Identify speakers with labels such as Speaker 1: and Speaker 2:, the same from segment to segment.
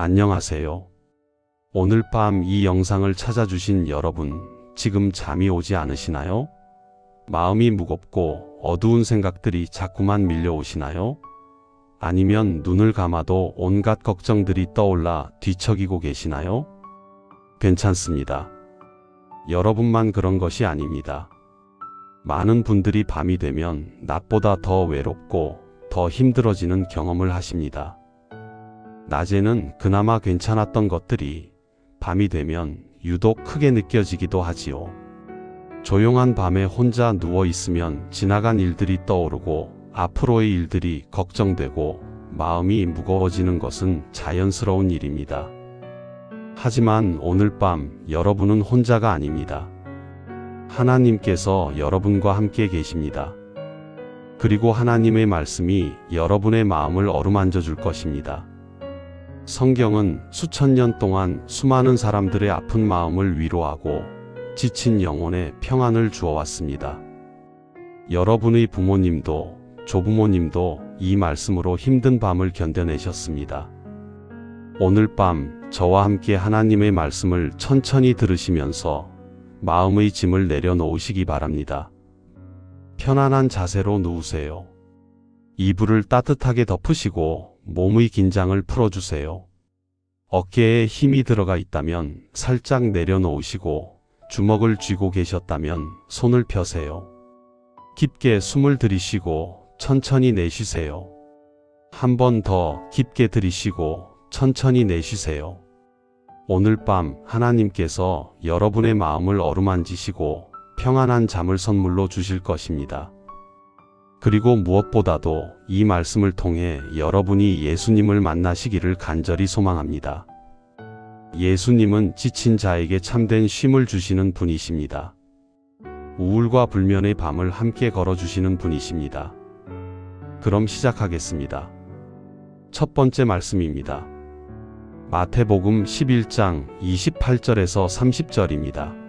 Speaker 1: 안녕하세요. 오늘 밤 이 영상을 찾아주신 여러분, 지금 잠이 오지 않으시나요? 마음이 무겁고 어두운 생각들이 자꾸만 밀려오시나요? 아니면 눈을 감아도 온갖 걱정들이 떠올라 뒤척이고 계시나요? 괜찮습니다. 여러분만 그런 것이 아닙니다. 많은 분들이 밤이 되면 낮보다 더 외롭고 더 힘들어지는 경험을 하십니다. 낮에는 그나마 괜찮았던 것들이 밤이 되면 유독 크게 느껴지기도 하지요. 조용한 밤에 혼자 누워 있으면 지나간 일들이 떠오르고 앞으로의 일들이 걱정되고 마음이 무거워지는 것은 자연스러운 일입니다. 하지만 오늘 밤 여러분은 혼자가 아닙니다. 하나님께서 여러분과 함께 계십니다. 그리고 하나님의 말씀이 여러분의 마음을 어루만져 줄 것입니다. 성경은 수천 년 동안 수많은 사람들의 아픈 마음을 위로하고 지친 영혼에 평안을 주어왔습니다. 여러분의 부모님도 조부모님도 이 말씀으로 힘든 밤을 견뎌내셨습니다. 오늘 밤 저와 함께 하나님의 말씀을 천천히 들으시면서 마음의 짐을 내려놓으시기 바랍니다. 편안한 자세로 누우세요. 이불을 따뜻하게 덮으시고 몸의 긴장을 풀어주세요. 어깨에 힘이 들어가 있다면 살짝 내려놓으시고 주먹을 쥐고 계셨다면 손을 펴세요. 깊게 숨을 들이쉬고 천천히 내쉬세요. 한 번 더 깊게 들이쉬고 천천히 내쉬세요. 오늘 밤 하나님께서 여러분의 마음을 어루만지시고 평안한 잠을 선물로 주실 것입니다. 그리고 무엇보다도 이 말씀을 통해 여러분이 예수님을 만나시기를 간절히 소망합니다. 예수님은 지친 자에게 참된 쉼을 주시는 분이십니다. 우울과 불면의 밤을 함께 걸어주시는 분이십니다. 그럼 시작하겠습니다. 첫 번째 말씀입니다. 마태복음 11장 28절에서 30절입니다.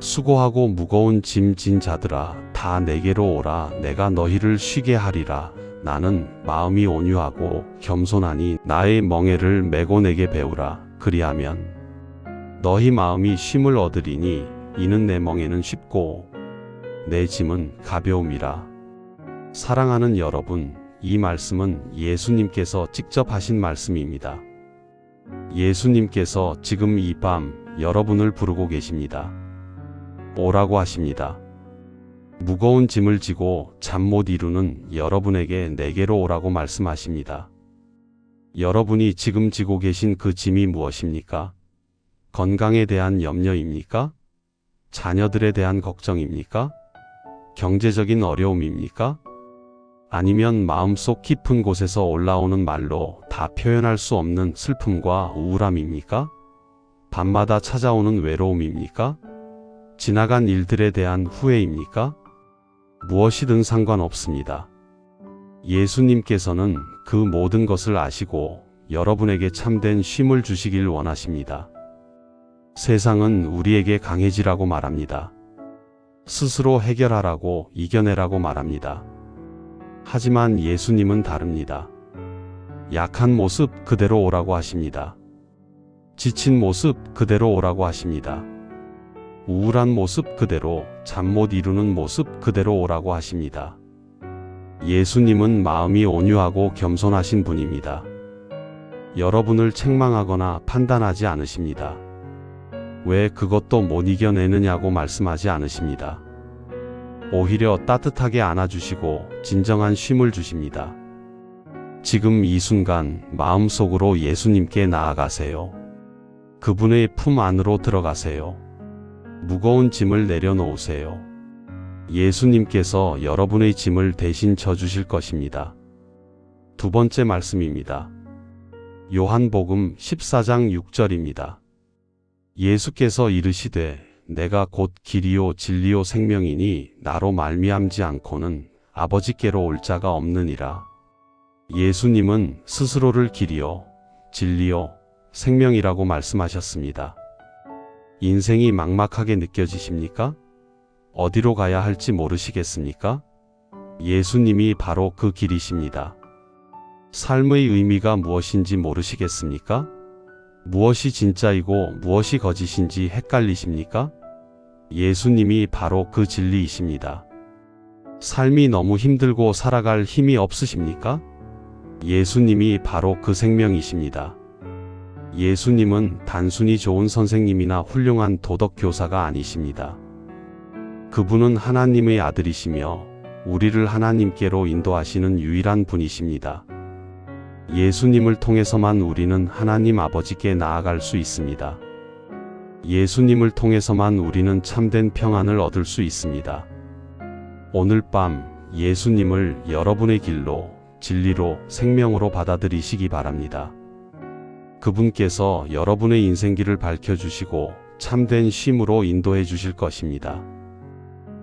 Speaker 1: 수고하고 무거운 짐 진 자들아 다 내게로 오라. 내가 너희를 쉬게 하리라. 나는 마음이 온유하고 겸손하니 나의 멍에를 메고 내게 배우라. 그리하면 너희 마음이 쉼을 얻으리니 이는 내 멍에는 쉽고 내 짐은 가벼움이라. 사랑하는 여러분, 이 말씀은 예수님께서 직접 하신 말씀입니다. 예수님께서 지금 이 밤 여러분을 부르고 계십니다. 오라고 하십니다. 무거운 짐을 지고 잠 못 이루는 여러분에게 내게로 오라고 말씀하십니다. 여러분이 지금 지고 계신 그 짐이 무엇입니까? 건강에 대한 염려입니까? 자녀들에 대한 걱정입니까? 경제적인 어려움입니까? 아니면 마음속 깊은 곳에서 올라오는 말로 다 표현할 수 없는 슬픔과 우울함입니까? 밤마다 찾아오는 외로움입니까? 지나간 일들에 대한 후회입니까? 무엇이든 상관없습니다. 예수님께서는 그 모든 것을 아시고 여러분에게 참된 쉼을 주시길 원하십니다. 세상은 우리에게 강해지라고 말합니다. 스스로 해결하라고, 이겨내라고 말합니다. 하지만 예수님은 다릅니다. 약한 모습 그대로 오라고 하십니다. 지친 모습 그대로 오라고 하십니다. 우울한 모습 그대로, 잠 못 이루는 모습 그대로 오라고 하십니다. 예수님은 마음이 온유하고 겸손하신 분입니다. 여러분을 책망하거나 판단하지 않으십니다. 왜 그것도 못 이겨내느냐고 말씀하지 않으십니다. 오히려 따뜻하게 안아주시고 진정한 쉼을 주십니다. 지금 이 순간 마음속으로 예수님께 나아가세요. 그분의 품 안으로 들어가세요. 무거운 짐을 내려놓으세요. 예수님께서 여러분의 짐을 대신 져주실 것입니다. 두 번째 말씀입니다. 요한복음 14장 6절입니다. 예수께서 이르시되 내가 곧 길이요 진리요 생명이니 나로 말미암지 않고는 아버지께로 올 자가 없느니라. 예수님은 스스로를 길이요 진리요 생명이라고 말씀하셨습니다. 인생이 막막하게 느껴지십니까? 어디로 가야 할지 모르시겠습니까? 예수님이 바로 그 길이십니다. 삶의 의미가 무엇인지 모르시겠습니까? 무엇이 진짜이고 무엇이 거짓인지 헷갈리십니까? 예수님이 바로 그 진리이십니다. 삶이 너무 힘들고 살아갈 힘이 없으십니까? 예수님이 바로 그 생명이십니다. 예수님은 단순히 좋은 선생님이나 훌륭한 도덕 교사가 아니십니다. 그분은 하나님의 아들이시며 우리를 하나님께로 인도하시는 유일한 분이십니다. 예수님을 통해서만 우리는 하나님 아버지께 나아갈 수 있습니다. 예수님을 통해서만 우리는 참된 평안을 얻을 수 있습니다. 오늘 밤 예수님을 여러분의 길로, 진리로, 생명으로 받아들이시기 바랍니다. 그분께서 여러분의 인생길을 밝혀주시고 참된 쉼으로 인도해 주실 것입니다.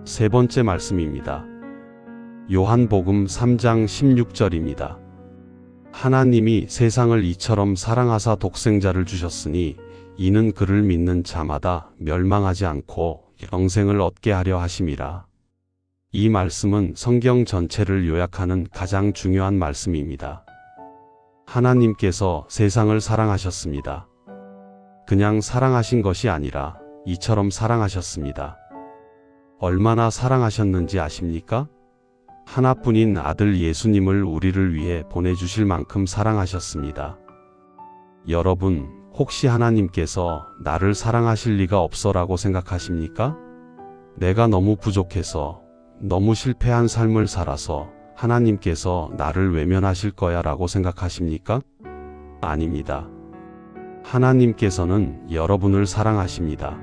Speaker 1: 세 번째 말씀입니다. 요한복음 3장 16절입니다. 하나님이 세상을 이처럼 사랑하사 독생자를 주셨으니 이는 그를 믿는 자마다 멸망하지 않고 영생을 얻게 하려 하심이라. 이 말씀은 성경 전체를 요약하는 가장 중요한 말씀입니다. 하나님께서 세상을 사랑하셨습니다. 그냥 사랑하신 것이 아니라 이처럼 사랑하셨습니다. 얼마나 사랑하셨는지 아십니까? 하나뿐인 아들 예수님을 우리를 위해 보내주실 만큼 사랑하셨습니다. 여러분, 혹시 하나님께서 나를 사랑하실 리가 없어라고 생각하십니까? 내가 너무 부족해서, 너무 실패한 삶을 살아서 하나님께서 나를 외면하실 거야 라고 생각하십니까? 아닙니다. 하나님께서는 여러분을 사랑하십니다.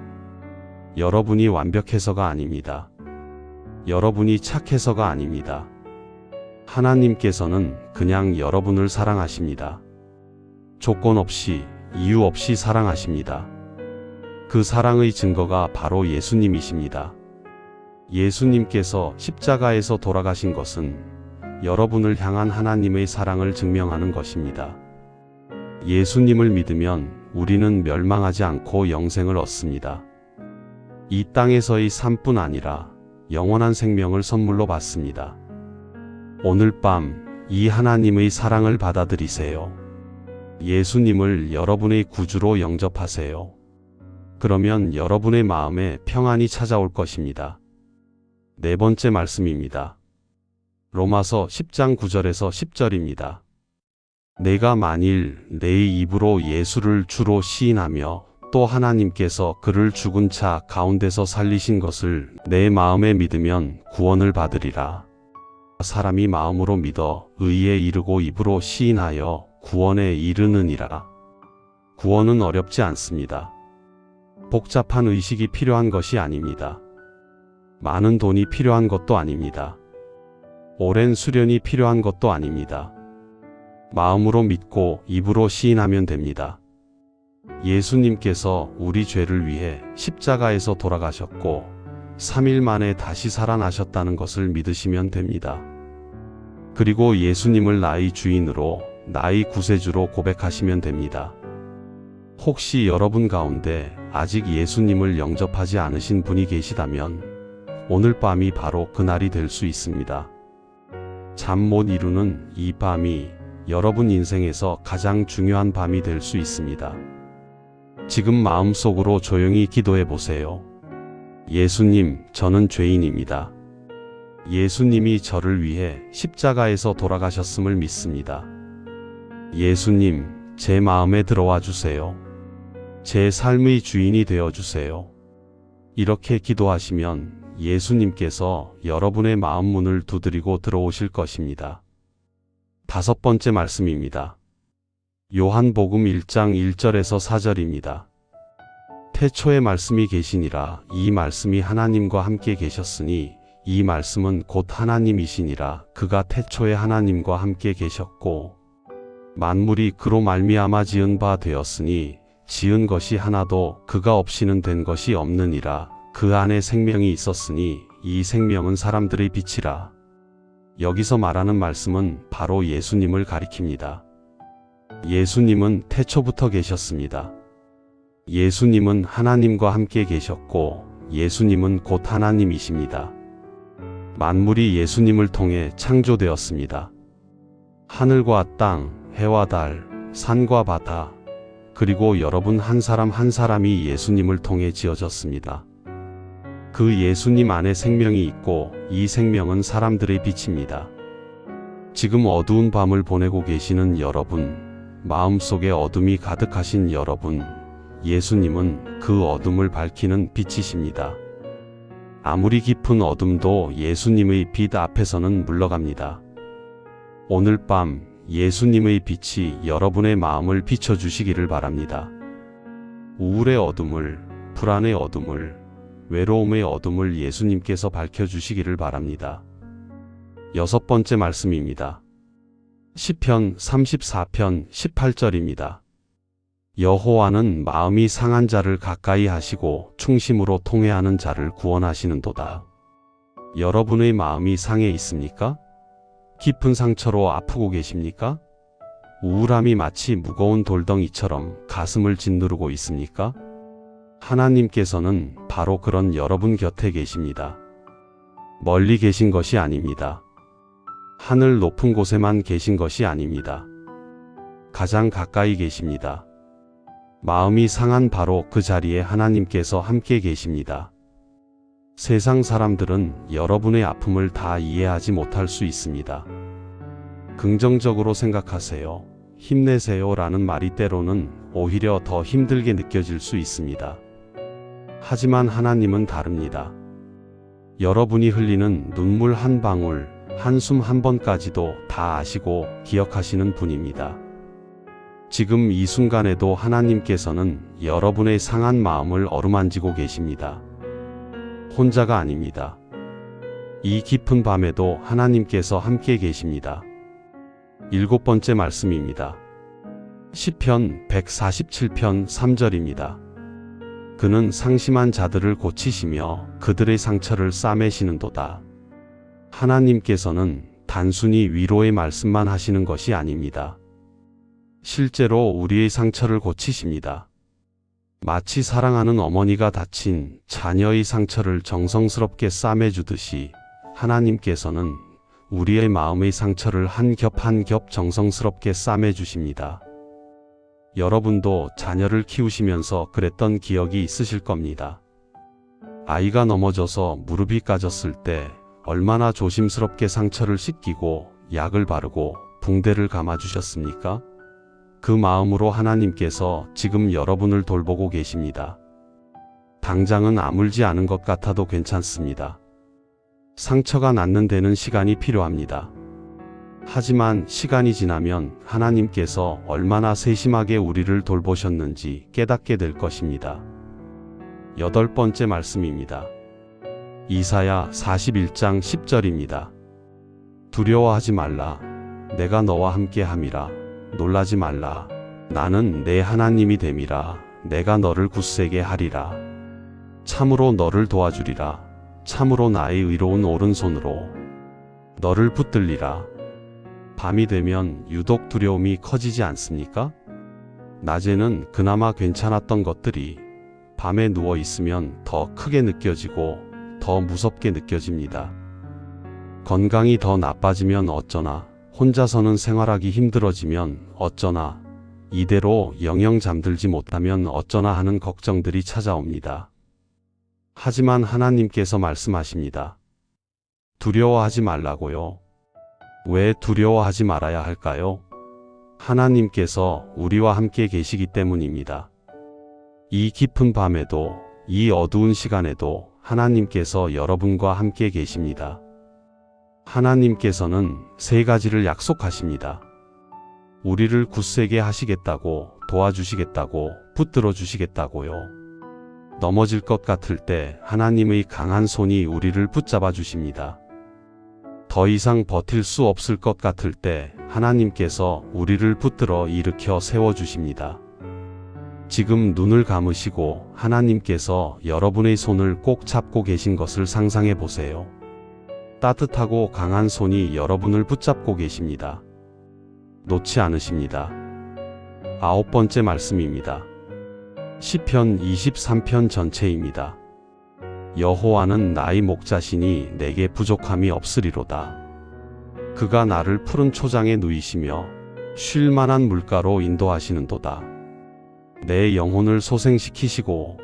Speaker 1: 여러분이 완벽해서가 아닙니다. 여러분이 착해서가 아닙니다. 하나님께서는 그냥 여러분을 사랑하십니다. 조건 없이, 이유 없이 사랑하십니다. 그 사랑의 증거가 바로 예수님이십니다. 예수님께서 십자가에서 돌아가신 것은 여러분을 향한 하나님의 사랑을 증명하는 것입니다. 예수님을 믿으면 우리는 멸망하지 않고 영생을 얻습니다. 이 땅에서의 삶뿐 아니라 영원한 생명을 선물로 받습니다. 오늘 밤 이 하나님의 사랑을 받아들이세요. 예수님을 여러분의 구주로 영접하세요. 그러면 여러분의 마음에 평안이 찾아올 것입니다. 네 번째 말씀입니다. 로마서 10장 9절에서 10절입니다. 내가 만일 내 입으로 예수를 주로 시인하며 또 하나님께서 그를 죽은 자 가운데서 살리신 것을 내 마음에 믿으면 구원을 받으리라. 사람이 마음으로 믿어 의에 이르고 입으로 시인하여 구원에 이르느니라. 구원은 어렵지 않습니다. 복잡한 의식이 필요한 것이 아닙니다. 많은 돈이 필요한 것도 아닙니다. 오랜 수련이 필요한 것도 아닙니다. 마음으로 믿고 입으로 시인하면 됩니다. 예수님께서 우리 죄를 위해 십자가에서 돌아가셨고 3일 만에 다시 살아나셨다는 것을 믿으시면 됩니다. 그리고 예수님을 나의 주인으로, 나의 구세주로 고백하시면 됩니다. 혹시 여러분 가운데 아직 예수님을 영접하지 않으신 분이 계시다면 오늘 밤이 바로 그날이 될 수 있습니다. 잠 못 이루는 이 밤이 여러분 인생에서 가장 중요한 밤이 될 수 있습니다. 지금 마음속으로 조용히 기도해 보세요. 예수님, 저는 죄인입니다. 예수님이 저를 위해 십자가에서 돌아가셨음을 믿습니다. 예수님, 제 마음에 들어와 주세요. 제 삶의 주인이 되어 주세요. 이렇게 기도하시면 예수님께서 여러분의 마음 문을 두드리고 들어오실 것입니다. 다섯 번째 말씀입니다. 요한복음 1장 1절에서 4절입니다. 태초에 말씀이 계시니라. 이 말씀이 하나님과 함께 계셨으니 이 말씀은 곧 하나님이시니라. 그가 태초에 하나님과 함께 계셨고 만물이 그로 말미암아 지은 바 되었으니 지은 것이 하나도 그가 없이는 된 것이 없느니라. 그 안에 생명이 있었으니 이 생명은 사람들의 빛이라. 여기서 말하는 말씀은 바로 예수님을 가리킵니다. 예수님은 태초부터 계셨습니다. 예수님은 하나님과 함께 계셨고 예수님은 곧 하나님이십니다. 만물이 예수님을 통해 창조되었습니다. 하늘과 땅, 해와 달, 산과 바다, 그리고 여러분 한 사람 한 사람이 예수님을 통해 지어졌습니다. 그 예수님 안에 생명이 있고 이 생명은 사람들의 빛입니다. 지금 어두운 밤을 보내고 계시는 여러분, 마음속에 어둠이 가득하신 여러분, 예수님은 그 어둠을 밝히는 빛이십니다. 아무리 깊은 어둠도 예수님의 빛 앞에서는 물러갑니다. 오늘 밤 예수님의 빛이 여러분의 마음을 비춰주시기를 바랍니다. 우울의 어둠을, 불안의 어둠을, 외로움의 어둠을 예수님께서 밝혀주시기를 바랍니다. 6번째 말씀입니다. 시편 34편 18절입니다. 여호와는 마음이 상한 자를 가까이 하시고 충심으로 통회하는 자를 구원하시는도다. 여러분의 마음이 상해 있습니까? 깊은 상처로 아프고 계십니까? 우울함이 마치 무거운 돌덩이처럼 가슴을 짓누르고 있습니까? 하나님께서는 바로 그런 여러분 곁에 계십니다. 멀리 계신 것이 아닙니다. 하늘 높은 곳에만 계신 것이 아닙니다. 가장 가까이 계십니다. 마음이 상한 바로 그 자리에 하나님께서 함께 계십니다. 세상 사람들은 여러분의 아픔을 다 이해하지 못할 수 있습니다. 긍정적으로 생각하세요. 힘내세요 라는 말이 때로는 오히려 더 힘들게 느껴질 수 있습니다. 하지만 하나님은 다릅니다. 여러분이 흘리는 눈물 한 방울, 한숨 한 번까지도 다 아시고 기억하시는 분입니다. 지금 이 순간에도 하나님께서는 여러분의 상한 마음을 어루만지고 계십니다. 혼자가 아닙니다. 이 깊은 밤에도 하나님께서 함께 계십니다. 7번째 말씀입니다. 시편 147편 3절입니다. 그는 상심한 자들을 고치시며 그들의 상처를 싸매시는도다. 하나님께서는 단순히 위로의 말씀만 하시는 것이 아닙니다. 실제로 우리의 상처를 고치십니다. 마치 사랑하는 어머니가 다친 자녀의 상처를 정성스럽게 싸매주듯이 하나님께서는 우리의 마음의 상처를 한 겹 한 겹 정성스럽게 싸매주십니다. 여러분도 자녀를 키우시면서 그랬던 기억이 있으실 겁니다. 아이가 넘어져서 무릎이 까졌을 때 얼마나 조심스럽게 상처를 씻기고 약을 바르고 붕대를 감아주셨습니까? 그 마음으로 하나님께서 지금 여러분을 돌보고 계십니다. 당장은 아물지 않은 것 같아도 괜찮습니다. 상처가 낫는 데는 시간이 필요합니다. 하지만 시간이 지나면 하나님께서 얼마나 세심하게 우리를 돌보셨는지 깨닫게 될 것입니다. 8번째 말씀입니다. 이사야 41장 10절입니다. 두려워하지 말라. 내가 너와 함께 함이라. 놀라지 말라. 나는 내 하나님이 됨이라. 내가 너를 굳세게 하리라. 참으로 너를 도와주리라. 참으로 나의 의로운 오른손으로 너를 붙들리라. 밤이 되면 유독 두려움이 커지지 않습니까? 낮에는 그나마 괜찮았던 것들이 밤에 누워 있으면 더 크게 느껴지고 더 무섭게 느껴집니다. 건강이 더 나빠지면 어쩌나, 혼자서는 생활하기 힘들어지면 어쩌나, 이대로 영영 잠들지 못하면 어쩌나 하는 걱정들이 찾아옵니다. 하지만 하나님께서 말씀하십니다. 두려워하지 말라고요. 왜 두려워하지 말아야 할까요? 하나님께서 우리와 함께 계시기 때문입니다. 이 깊은 밤에도, 이 어두운 시간에도 하나님께서 여러분과 함께 계십니다. 하나님께서는 3가지를 약속하십니다. 우리를 굳세게 하시겠다고, 도와주시겠다고, 붙들어 주시겠다고요. 넘어질 것 같을 때 하나님의 강한 손이 우리를 붙잡아 주십니다. 더 이상 버틸 수 없을 것 같을 때 하나님께서 우리를 붙들어 일으켜 세워주십니다. 지금 눈을 감으시고 하나님께서 여러분의 손을 꼭 잡고 계신 것을 상상해 보세요. 따뜻하고 강한 손이 여러분을 붙잡고 계십니다. 놓지 않으십니다. 9번째 말씀입니다. 시편 23편 전체입니다. 여호와는 나의 목자시니 내게 부족함이 없으리로다. 그가 나를 푸른 초장에 누이시며 쉴 만한 물가로 인도하시는도다. 내 영혼을 소생시키시고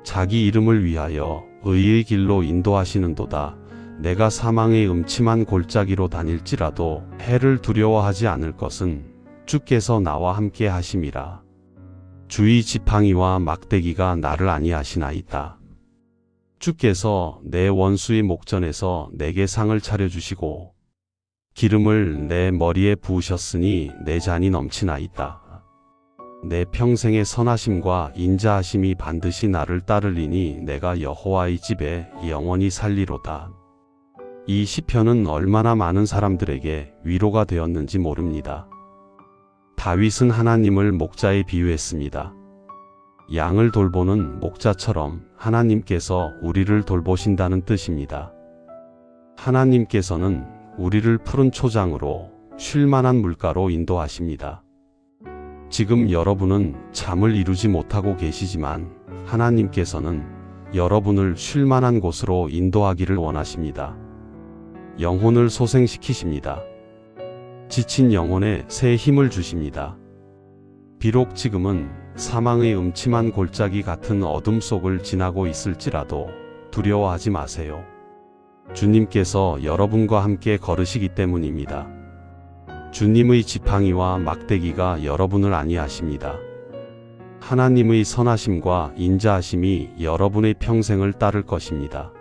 Speaker 1: 자기 이름을 위하여 의의 길로 인도하시는도다. 내가 사망의 음침한 골짜기로 다닐지라도 해를 두려워하지 않을 것은 주께서 나와 함께 하심이라. 주의 지팡이와 막대기가 나를 안위하시나이다. 주께서 내 원수의 목전에서 내게 상을 차려주시고 기름을 내 머리에 부으셨으니 내 잔이 넘치나이다. 내 평생의 선하심과 인자하심이 반드시 나를 따르리니 내가 여호와의 집에 영원히 살리로다. 이 시편은 얼마나 많은 사람들에게 위로가 되었는지 모릅니다. 다윗은 하나님을 목자에 비유했습니다. 양을 돌보는 목자처럼 하나님께서 우리를 돌보신다는 뜻입니다. 하나님께서는 우리를 푸른 초장으로 쉴 만한 물가로 인도하십니다. 지금 여러분은 잠을 이루지 못하고 계시지만 하나님께서는 여러분을 쉴 만한 곳으로 인도하기를 원하십니다. 영혼을 소생시키십니다. 지친 영혼에 새 힘을 주십니다. 비록 지금은 사망의 음침한 골짜기 같은 어둠 속을 지나고 있을지라도 두려워하지 마세요. 주님께서 여러분과 함께 걸으시기 때문입니다. 주님의 지팡이와 막대기가 여러분을 안위하십니다. 하나님의 선하심과 인자하심이 여러분의 평생을 따를 것입니다.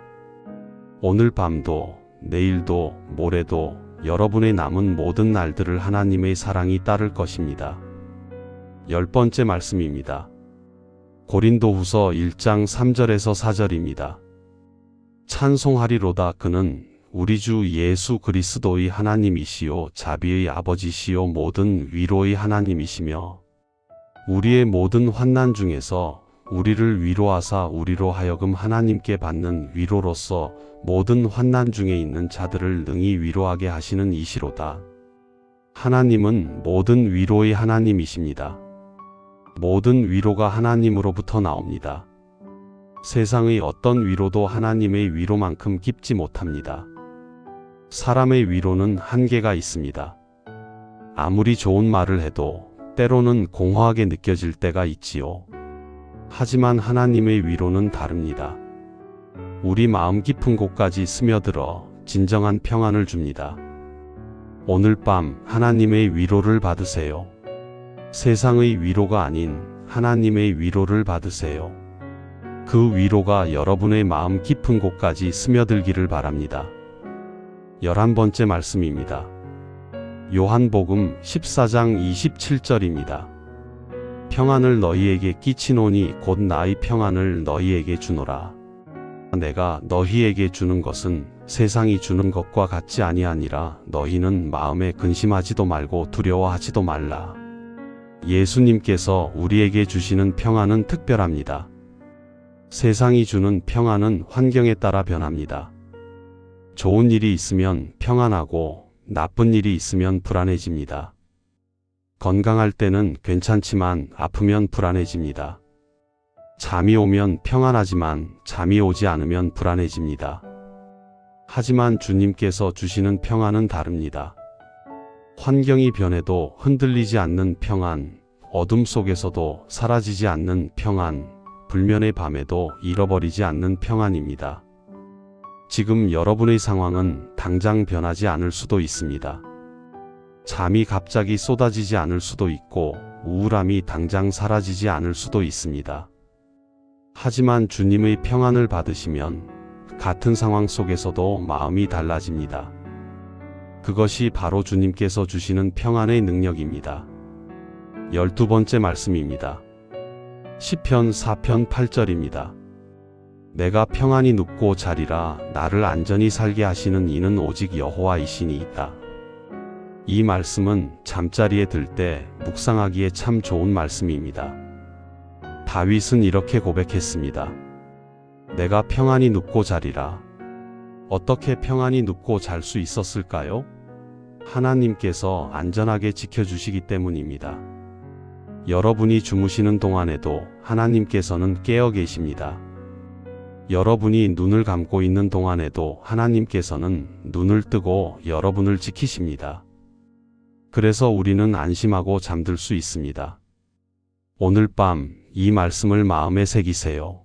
Speaker 1: 오늘 밤도 내일도 모레도 여러분의 남은 모든 날들을 하나님의 사랑이 따를 것입니다. 10번째 말씀입니다. 고린도후서 1장 3절에서 4절입니다. 찬송하리로다. 그는 우리 주 예수 그리스도의 하나님이시요 자비의 아버지시요 모든 위로의 하나님이시며 우리의 모든 환난 중에서 우리를 위로하사 우리로 하여금 하나님께 받는 위로로서 모든 환난 중에 있는 자들을 능히 위로하게 하시는 이시로다. 하나님은 모든 위로의 하나님이십니다. 모든 위로가 하나님으로부터 나옵니다. 세상의 어떤 위로도 하나님의 위로만큼 깊지 못합니다. 사람의 위로는 한계가 있습니다. 아무리 좋은 말을 해도 때로는 공허하게 느껴질 때가 있지요. 하지만 하나님의 위로는 다릅니다. 우리 마음 깊은 곳까지 스며들어 진정한 평안을 줍니다. 오늘 밤 하나님의 위로를 받으세요. 세상의 위로가 아닌 하나님의 위로를 받으세요. 그 위로가 여러분의 마음 깊은 곳까지 스며들기를 바랍니다. 11번째 말씀입니다. 요한복음 14장 27절입니다. 평안을 너희에게 끼치노니 곧 나의 평안을 너희에게 주노라. 내가 너희에게 주는 것은 세상이 주는 것과 같지 아니하니라. 너희는 마음에 근심하지도 말고 두려워하지도 말라. 예수님께서 우리에게 주시는 평안은 특별합니다. 세상이 주는 평안은 환경에 따라 변합니다. 좋은 일이 있으면 평안하고 나쁜 일이 있으면 불안해집니다. 건강할 때는 괜찮지만 아프면 불안해집니다. 잠이 오면 평안하지만 잠이 오지 않으면 불안해집니다. 하지만 주님께서 주시는 평안은 다릅니다. 환경이 변해도 흔들리지 않는 평안, 어둠 속에서도 사라지지 않는 평안, 불면의 밤에도 잃어버리지 않는 평안입니다. 지금 여러분의 상황은 당장 변하지 않을 수도 있습니다. 잠이 갑자기 쏟아지지 않을 수도 있고 우울함이 당장 사라지지 않을 수도 있습니다. 하지만 주님의 평안을 받으시면 같은 상황 속에서도 마음이 달라집니다. 그것이 바로 주님께서 주시는 평안의 능력입니다. 12번째 말씀입니다. 시편 4편 8절입니다. 내가 평안히 눕고 자리라. 나를 안전히 살게 하시는 이는 오직 여호와이시니이다. 이 말씀은 잠자리에 들 때 묵상하기에 참 좋은 말씀입니다. 다윗은 이렇게 고백했습니다. 내가 평안히 눕고 자리라. 어떻게 평안히 눕고 잘 수 있었을까요? 하나님께서 안전하게 지켜주시기 때문입니다. 여러분이 주무시는 동안에도 하나님께서는 깨어 계십니다. 여러분이 눈을 감고 있는 동안에도 하나님께서는 눈을 뜨고 여러분을 지키십니다. 그래서 우리는 안심하고 잠들 수 있습니다. 오늘 밤 이 말씀을 마음에 새기세요.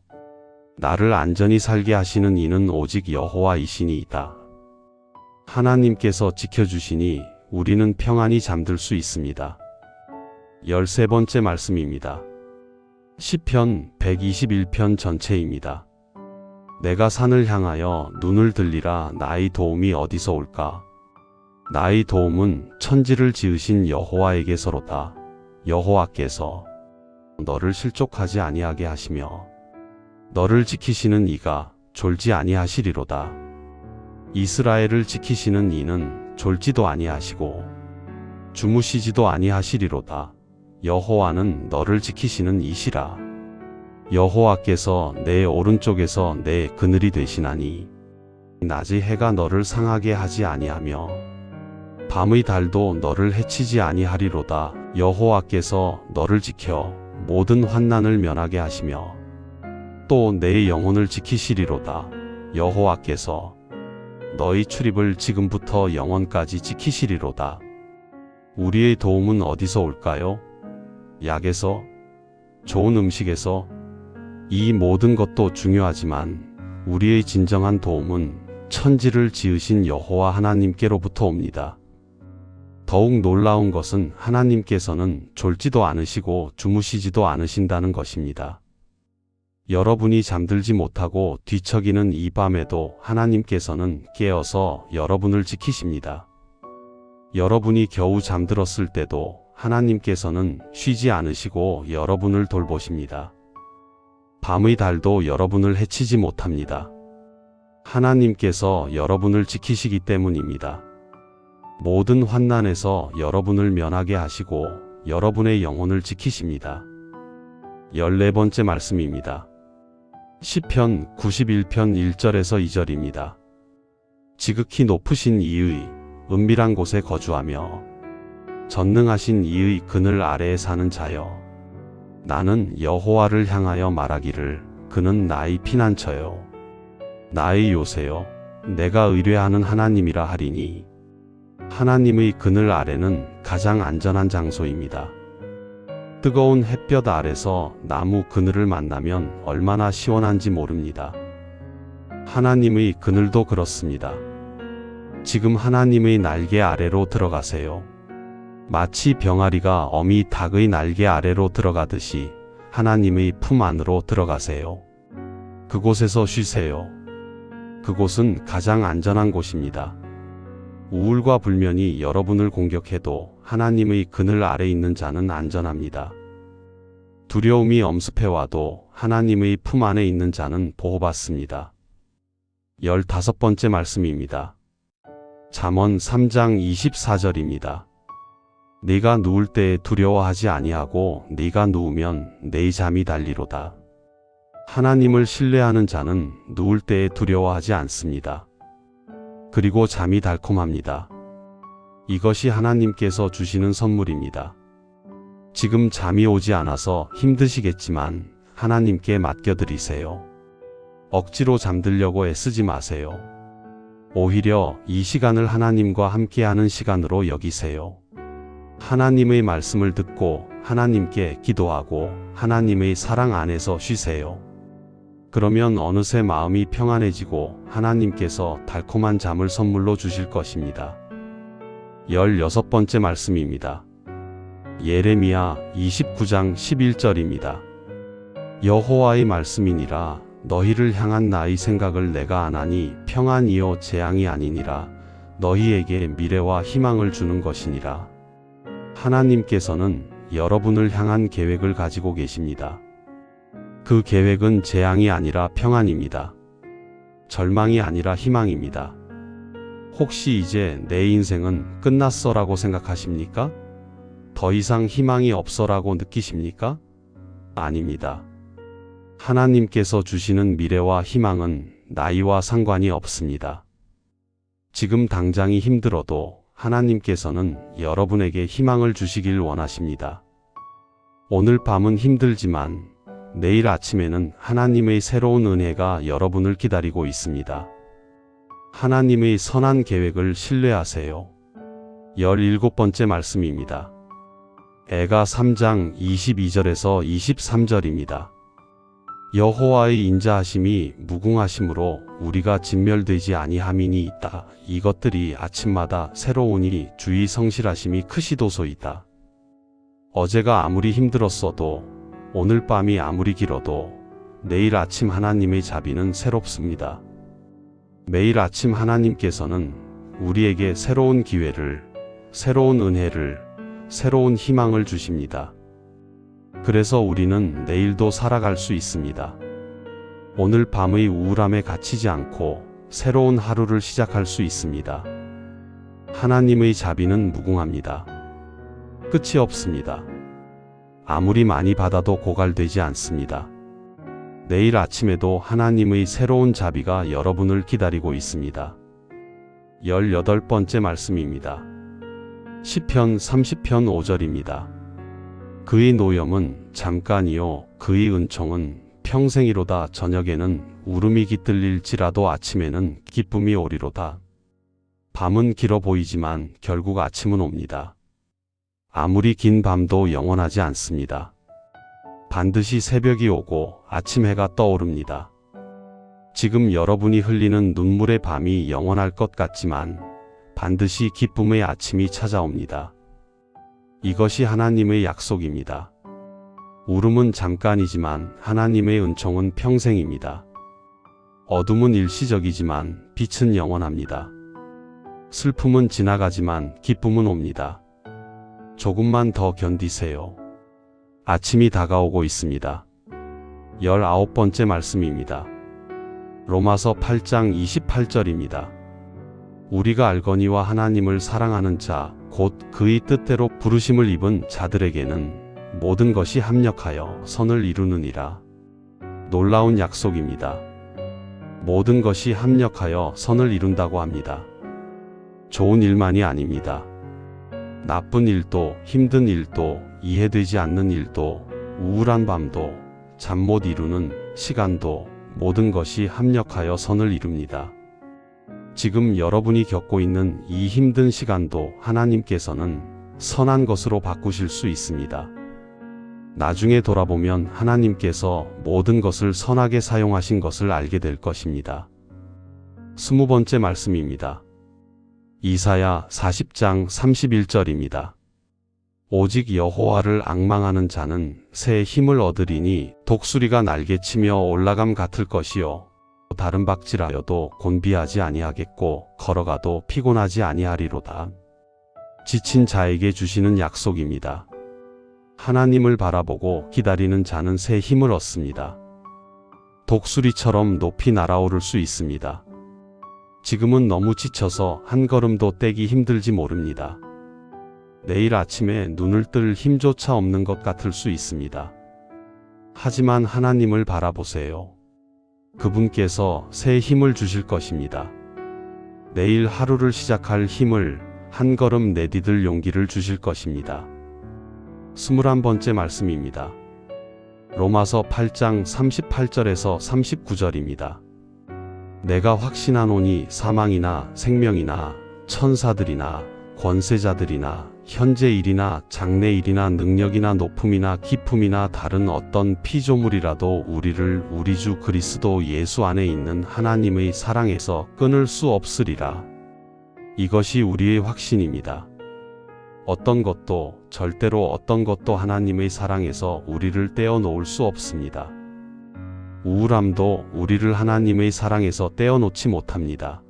Speaker 1: 나를 안전히 살게 하시는 이는 오직 여호와이시니이다. 하나님께서 지켜주시니 우리는 평안히 잠들 수 있습니다. 13번째 말씀입니다. 시편 121편 전체입니다. 내가 산을 향하여 눈을 들리라. 나의 도움이 어디서 올까? 나의 도움은 천지를 지으신 여호와에게서로다. 여호와께서 너를 실족하지 아니하게 하시며 너를 지키시는 이가 졸지 아니하시리로다. 이스라엘을 지키시는 이는 졸지도 아니하시고 주무시지도 아니하시리로다. 여호와는 너를 지키시는 이시라. 여호와께서 내 오른쪽에서 내 그늘이 되시나니 낮의 해가 너를 상하게 하지 아니하며 밤의 달도 너를 해치지 아니하리로다. 여호와께서 너를 지켜 모든 환난을 면하게 하시며 또 내 영혼을 지키시리로다. 여호와께서 너희 출입을 지금부터 영원까지 지키시리로다. 우리의 도움은 어디서 올까요? 약에서? 좋은 음식에서? 이 모든 것도 중요하지만 우리의 진정한 도움은 천지를 지으신 여호와 하나님께로부터 옵니다. 더욱 놀라운 것은 하나님께서는 졸지도 않으시고 주무시지도 않으신다는 것입니다. 여러분이 잠들지 못하고 뒤척이는 이 밤에도 하나님께서는 깨어서 여러분을 지키십니다. 여러분이 겨우 잠들었을 때도 하나님께서는 쉬지 않으시고 여러분을 돌보십니다. 밤의 달도 여러분을 해치지 못합니다. 하나님께서 여러분을 지키시기 때문입니다. 모든 환난에서 여러분을 면하게 하시고 여러분의 영혼을 지키십니다. 14번째 말씀입니다. 시편 91편 1절에서 2절입니다. 지극히 높으신 이의 은밀한 곳에 거주하며 전능하신 이의 그늘 아래에 사는 자여, 나는 여호와를 향하여 말하기를 그는 나의 피난처요 나의 요새요 내가 의뢰하는 하나님이라 하리니 하나님의 그늘 아래는 가장 안전한 장소입니다. 뜨거운 햇볕 아래서 나무 그늘을 만나면 얼마나 시원한지 모릅니다. 하나님의 그늘도 그렇습니다. 지금 하나님의 날개 아래로 들어가세요. 마치 병아리가 어미 닭의 날개 아래로 들어가듯이 하나님의 품 안으로 들어가세요. 그곳에서 쉬세요. 그곳은 가장 안전한 곳입니다. 우울과 불면이 여러분을 공격해도 하나님의 그늘 아래 있는 자는 안전합니다. 두려움이 엄습해와도 하나님의 품 안에 있는 자는 보호받습니다. 15번째 말씀입니다. 잠언 3장 24절입니다. 네가 누울 때에 두려워하지 아니하고 네가 누우면 내 잠이 달리로다. 하나님을 신뢰하는 자는 누울 때에 두려워하지 않습니다. 그리고 잠이 달콤합니다. 이것이 하나님께서 주시는 선물입니다. 지금 잠이 오지 않아서 힘드시겠지만 하나님께 맡겨드리세요. 억지로 잠들려고 애쓰지 마세요. 오히려 이 시간을 하나님과 함께하는 시간으로 여기세요. 하나님의 말씀을 듣고 하나님께 기도하고 하나님의 사랑 안에서 쉬세요. 그러면 어느새 마음이 평안해지고 하나님께서 달콤한 잠을 선물로 주실 것입니다. 16번째 말씀입니다. 예레미야 29장 11절입니다. 여호와의 말씀이니라. 너희를 향한 나의 생각을 내가 아나니 평안이요 재앙이 아니니라. 너희에게 미래와 희망을 주는 것이니라. 하나님께서는 여러분을 향한 계획을 가지고 계십니다. 그 계획은 재앙이 아니라 평안입니다. 절망이 아니라 희망입니다. 혹시 이제 내 인생은 끝났어라고 생각하십니까? 더 이상 희망이 없어라고 느끼십니까? 아닙니다. 하나님께서 주시는 미래와 희망은 나이와 상관이 없습니다. 지금 당장이 힘들어도 하나님께서는 여러분에게 희망을 주시길 원하십니다. 오늘 밤은 힘들지만 내일 아침에는 하나님의 새로운 은혜가 여러분을 기다리고 있습니다. 하나님의 선한 계획을 신뢰하세요. 17번째 말씀입니다. 애가 3장 22절에서 23절입니다. 여호와의 인자하심이 무궁하심으로 우리가 진멸되지 아니함이니 있다. 이것들이 아침마다 새로우니 주의 성실하심이 크시도소이다. 어제가 아무리 힘들었어도 오늘 밤이 아무리 길어도 내일 아침 하나님의 자비는 새롭습니다. 매일 아침 하나님께서는 우리에게 새로운 기회를, 새로운 은혜를, 새로운 희망을 주십니다. 그래서 우리는 내일도 살아갈 수 있습니다. 오늘 밤의 우울함에 갇히지 않고 새로운 하루를 시작할 수 있습니다. 하나님의 자비는 무궁합니다. 끝이 없습니다. 아무리 많이 받아도 고갈되지 않습니다. 내일 아침에도 하나님의 새로운 자비가 여러분을 기다리고 있습니다. 18번째 말씀입니다. 시편 30편 5절입니다. 그의 노염은 잠깐이요 그의 은총은 평생이로다. 저녁에는 울음이 깃들릴지라도 아침에는 기쁨이 오리로다. 밤은 길어 보이지만 결국 아침은 옵니다. 아무리 긴 밤도 영원하지 않습니다. 반드시 새벽이 오고 아침 해가 떠오릅니다. 지금 여러분이 흘리는 눈물의 밤이 영원할 것 같지만 반드시 기쁨의 아침이 찾아옵니다. 이것이 하나님의 약속입니다. 울음은 잠깐이지만 하나님의 은총은 평생입니다. 어둠은 일시적이지만 빛은 영원합니다. 슬픔은 지나가지만 기쁨은 옵니다. 조금만 더 견디세요. 아침이 다가오고 있습니다. 19번째 말씀입니다. 로마서 8장 28절입니다. 우리가 알거니와 하나님을 사랑하는 자, 곧 그의 뜻대로 부르심을 입은 자들에게는 모든 것이 합력하여 선을 이루느니라. 놀라운 약속입니다. 모든 것이 합력하여 선을 이룬다고 합니다. 좋은 일만이 아닙니다. 나쁜 일도, 힘든 일도, 이해되지 않는 일도, 우울한 밤도, 잠 못 이루는 시간도 모든 것이 합력하여 선을 이룹니다. 지금 여러분이 겪고 있는 이 힘든 시간도 하나님께서는 선한 것으로 바꾸실 수 있습니다. 나중에 돌아보면 하나님께서 모든 것을 선하게 사용하신 것을 알게 될 것입니다. 20번째 말씀입니다. 이사야 40장 31절입니다. 오직 여호와를 앙망하는 자는 새 힘을 얻으리니 독수리가 날개치며 올라감 같을 것이요 다른 박질하여도 곤비하지 아니하겠고 걸어가도 피곤하지 아니하리로다. 지친 자에게 주시는 약속입니다. 하나님을 바라보고 기다리는 자는 새 힘을 얻습니다. 독수리처럼 높이 날아오를 수 있습니다. 지금은 너무 지쳐서 한 걸음도 떼기 힘들지 모릅니다. 내일 아침에 눈을 뜰 힘조차 없는 것 같을 수 있습니다. 하지만 하나님을 바라보세요. 그분께서 새 힘을 주실 것입니다. 내일 하루를 시작할 힘을 한 걸음 내디딜 용기를 주실 것입니다. 21번째 말씀입니다. 로마서 8장 38절에서 39절입니다. 내가 확신하노니 사망이나 생명이나 천사들이나 권세자들이나 현재 일이나 장래 일이나 능력이나 높음이나 깊음이나 다른 어떤 피조물이라도 우리를 우리 주 그리스도 예수 안에 있는 하나님의 사랑에서 끊을 수 없으리라. 이것이 우리의 확신입니다. 어떤 것도 절대로 어떤 것도 하나님의 사랑에서 우리를 떼어놓을 수 없습니다. 우울함도 우리를 하나님의 사랑에서 떼어놓지 못합니다.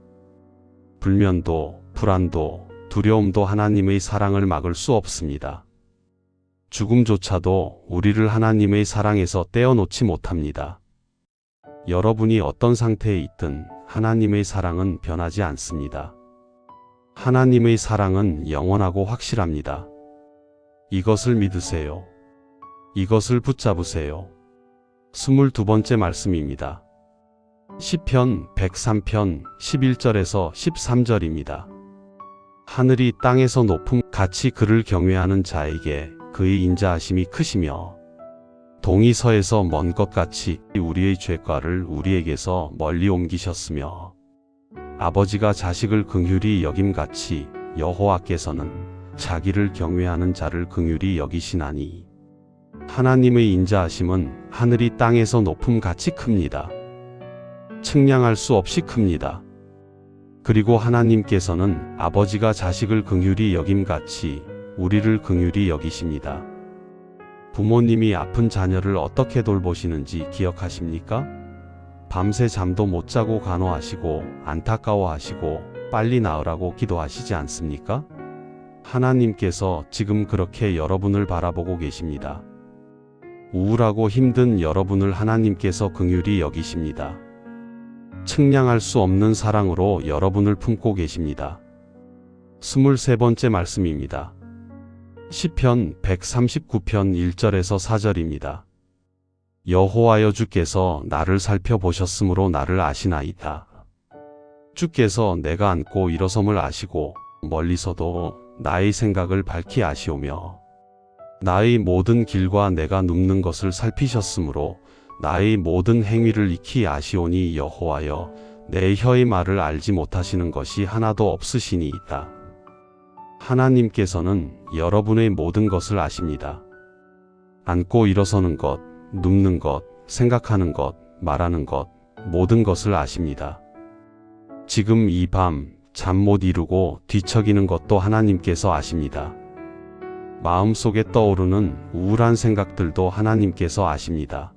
Speaker 1: 불면도 불안도 두려움도 하나님의 사랑을 막을 수 없습니다. 죽음조차도 우리를 하나님의 사랑에서 떼어놓지 못합니다. 여러분이 어떤 상태에 있든 하나님의 사랑은 변하지 않습니다. 하나님의 사랑은 영원하고 확실합니다. 이것을 믿으세요. 이것을 붙잡으세요. 22번째 말씀입니다. 시편 103편 11절에서 13절입니다. 하늘이 땅에서 높음 같이 그를 경외하는 자에게 그의 인자하심이 크시며 동이 서에서 먼 것 같이 우리의 죄과를 우리에게서 멀리 옮기셨으며 아버지가 자식을 긍휼히 여김같이 여호와께서는 자기를 경외하는 자를 긍휼히 여기시나니 하나님의 인자하심은 하늘이 땅에서 높음같이 큽니다. 측량할 수 없이 큽니다. 그리고 하나님께서는 아버지가 자식을 긍휼히 여김같이 우리를 긍휼히 여기십니다. 부모님이 아픈 자녀를 어떻게 돌보시는지 기억하십니까? 밤새 잠도 못 자고 간호하시고 안타까워하시고 빨리 나으라고 기도하시지 않습니까? 하나님께서 지금 그렇게 여러분을 바라보고 계십니다. 우울하고 힘든 여러분을 하나님께서 긍휼히 여기십니다. 측량할 수 없는 사랑으로 여러분을 품고 계십니다. 23번째 말씀입니다. 시편 139편 1절에서 4절입니다. 여호와여 주께서 나를 살펴보셨으므로 나를 아시나이다. 주께서 내가 앉고 일어섬을 아시고 멀리서도 나의 생각을 밝히 아시오며 나의 모든 길과 내가 눕는 것을 살피셨으므로 나의 모든 행위를 익히 아시오니 여호와여 내 혀의 말을 알지 못하시는 것이 하나도 없으시니이다. 하나님께서는 여러분의 모든 것을 아십니다. 앉고 일어서는 것, 눕는 것, 생각하는 것, 말하는 것, 모든 것을 아십니다. 지금 이 밤 잠 못 이루고 뒤척이는 것도 하나님께서 아십니다. 마음속에 떠오르는 우울한 생각들도 하나님께서 아십니다.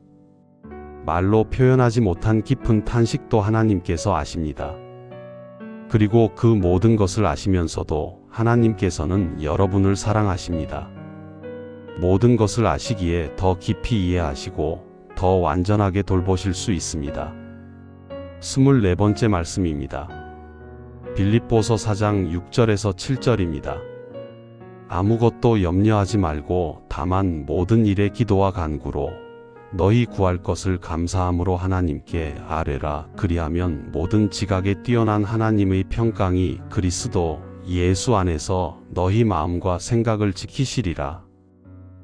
Speaker 1: 말로 표현하지 못한 깊은 탄식도 하나님께서 아십니다. 그리고 그 모든 것을 아시면서도 하나님께서는 여러분을 사랑하십니다. 모든 것을 아시기에 더 깊이 이해하시고 더 완전하게 돌보실 수 있습니다. 24번째 말씀입니다. 빌립보서 4장 6절에서 7절입니다. 아무것도 염려하지 말고 다만 모든 일에 기도와 간구로 너희 구할 것을 감사함으로 하나님께 아뢰라. 그리하면 모든 지각에 뛰어난 하나님의 평강이 그리스도 예수 안에서 너희 마음과 생각을 지키시리라.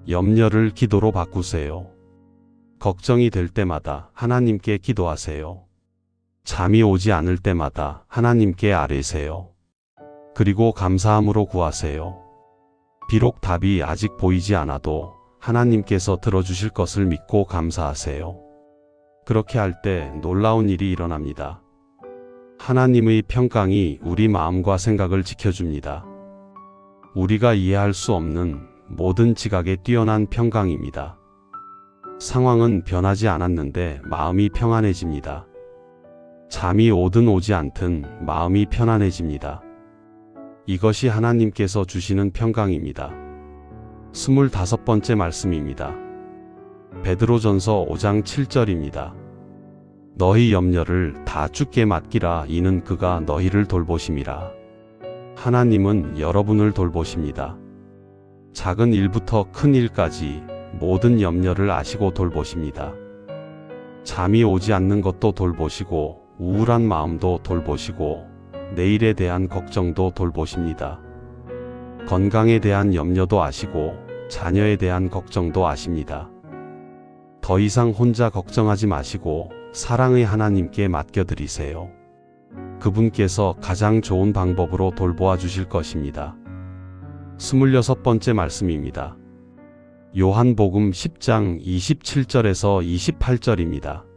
Speaker 1: 염려를 기도로 바꾸세요. 걱정이 될 때마다 하나님께 기도하세요. 잠이 오지 않을 때마다 하나님께 아뢰세요. 그리고 감사함으로 구하세요. 비록 답이 아직 보이지 않아도 하나님께서 들어주실 것을 믿고 감사하세요. 그렇게 할 때 놀라운 일이 일어납니다. 하나님의 평강이 우리 마음과 생각을 지켜줍니다. 우리가 이해할 수 없는 모든 지각에 뛰어난 평강입니다. 상황은 변하지 않았는데 마음이 평안해집니다. 잠이 오든 오지 않든 마음이 편안해집니다. 이것이 하나님께서 주시는 평강입니다. 25번째 말씀입니다. 베드로전서 5장 7절입니다. 너희 염려를 다 주께 맡기라. 이는 그가 너희를 돌보심이라. 하나님은 여러분을 돌보십니다. 작은 일부터 큰 일까지 모든 염려를 아시고 돌보십니다. 잠이 오지 않는 것도 돌보시고 우울한 마음도 돌보시고 내일에 대한 걱정도 돌보십니다. 건강에 대한 염려도 아시고 자녀에 대한 걱정도 아십니다. 더 이상 혼자 걱정하지 마시고 사랑의 하나님께 맡겨드리세요. 그분께서 가장 좋은 방법으로 돌보아 주실 것입니다. 26번째 말씀입니다. 요한복음 10장 27절에서 28절입니다.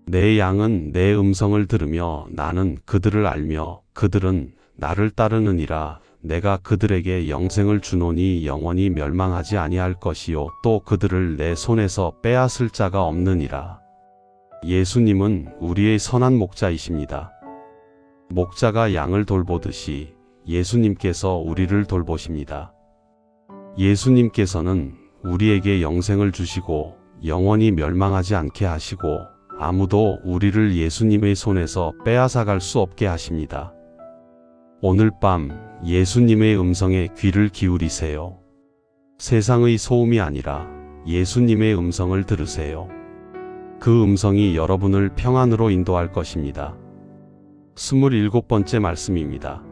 Speaker 1: 내 양은 내 음성을 들으며 나는 그들을 알며 그들은 나를 따르느니라. 내가 그들에게 영생을 주노니 영원히 멸망하지 아니할 것이요 또 그들을 내 손에서 빼앗을 자가 없느니라. 예수님은 우리의 선한 목자이십니다. 목자가 양을 돌보듯이 예수님께서 우리를 돌보십니다. 예수님께서는 우리에게 영생을 주시고 영원히 멸망하지 않게 하시고 아무도 우리를 예수님의 손에서 빼앗아갈 수 없게 하십니다. 오늘 밤 예수님의 음성에 귀를 기울이세요. 세상의 소음이 아니라 예수님의 음성을 들으세요. 그 음성이 여러분을 평안으로 인도할 것입니다. 27번째 말씀입니다.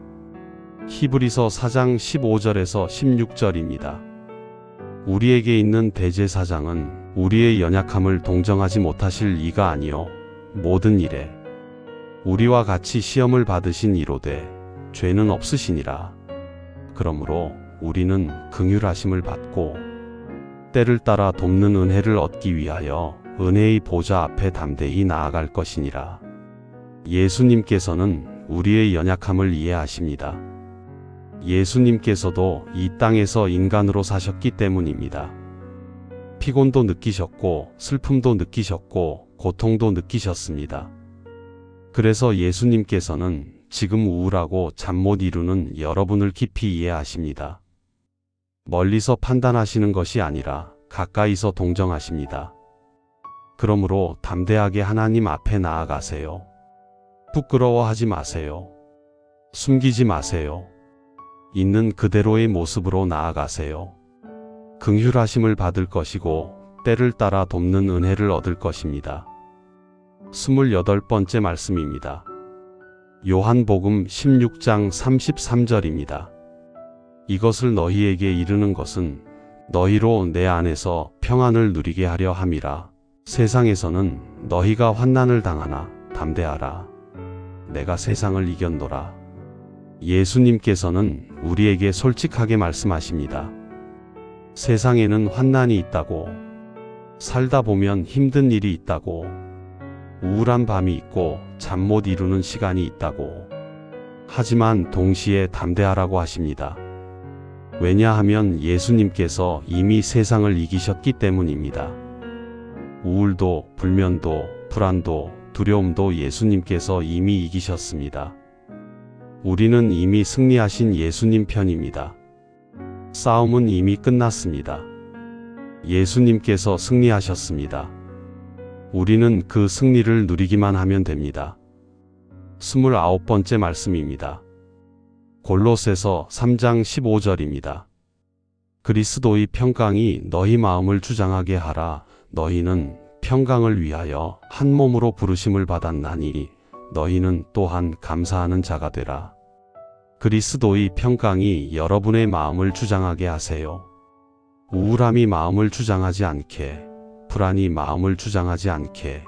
Speaker 1: 히브리서 4장 15절에서 16절입니다. 우리에게 있는 대제사장은 우리의 연약함을 동정하지 못하실 이가 아니요 모든 일에 우리와 같이 시험을 받으신 이로되 죄는 없으시니라. 그러므로 우리는 긍휼하심을 받고 때를 따라 돕는 은혜를 얻기 위하여 은혜의 보좌 앞에 담대히 나아갈 것이니라. 예수님께서는 우리의 연약함을 이해하십니다. 예수님께서도 이 땅에서 인간으로 사셨기 때문입니다. 피곤도 느끼셨고 슬픔도 느끼셨고 고통도 느끼셨습니다. 그래서 예수님께서는 지금 우울하고 잠 못 이루는 여러분을 깊이 이해하십니다. 멀리서 판단하시는 것이 아니라 가까이서 동정하십니다. 그러므로 담대하게 하나님 앞에 나아가세요. 부끄러워하지 마세요. 숨기지 마세요. 있는 그대로의 모습으로 나아가세요. 긍휼하심을 받을 것이고 때를 따라 돕는 은혜를 얻을 것입니다. 28번째 말씀입니다. 요한복음 16장 33절입니다. 이것을 너희에게 이르는 것은 너희로 내 안에서 평안을 누리게 하려 함이라. 세상에서는 너희가 환난을 당하나 담대하라. 내가 세상을 이겼노라. 예수님께서는 우리에게 솔직하게 말씀하십니다. 세상에는 환난이 있다고, 살다 보면 힘든 일이 있다고, 우울한 밤이 있고 잠 못 이루는 시간이 있다고. 하지만 동시에 담대하라고 하십니다. 왜냐하면 예수님께서 이미 세상을 이기셨기 때문입니다. 우울도, 불면도, 불안도, 두려움도 예수님께서 이미 이기셨습니다. 우리는 이미 승리하신 예수님 편입니다. 싸움은 이미 끝났습니다. 예수님께서 승리하셨습니다. 우리는 그 승리를 누리기만 하면 됩니다. 29번째 말씀입니다. 골로새서 3장 15절입니다. 그리스도의 평강이 너희 마음을 주장하게 하라. 너희는 평강을 위하여 한 몸으로 부르심을 받았나니 너희는 또한 감사하는 자가 되라. 그리스도의 평강이 여러분의 마음을 주장하게 하세요. 우울함이 마음을 주장하지 않게, 불안이 마음을 주장하지 않게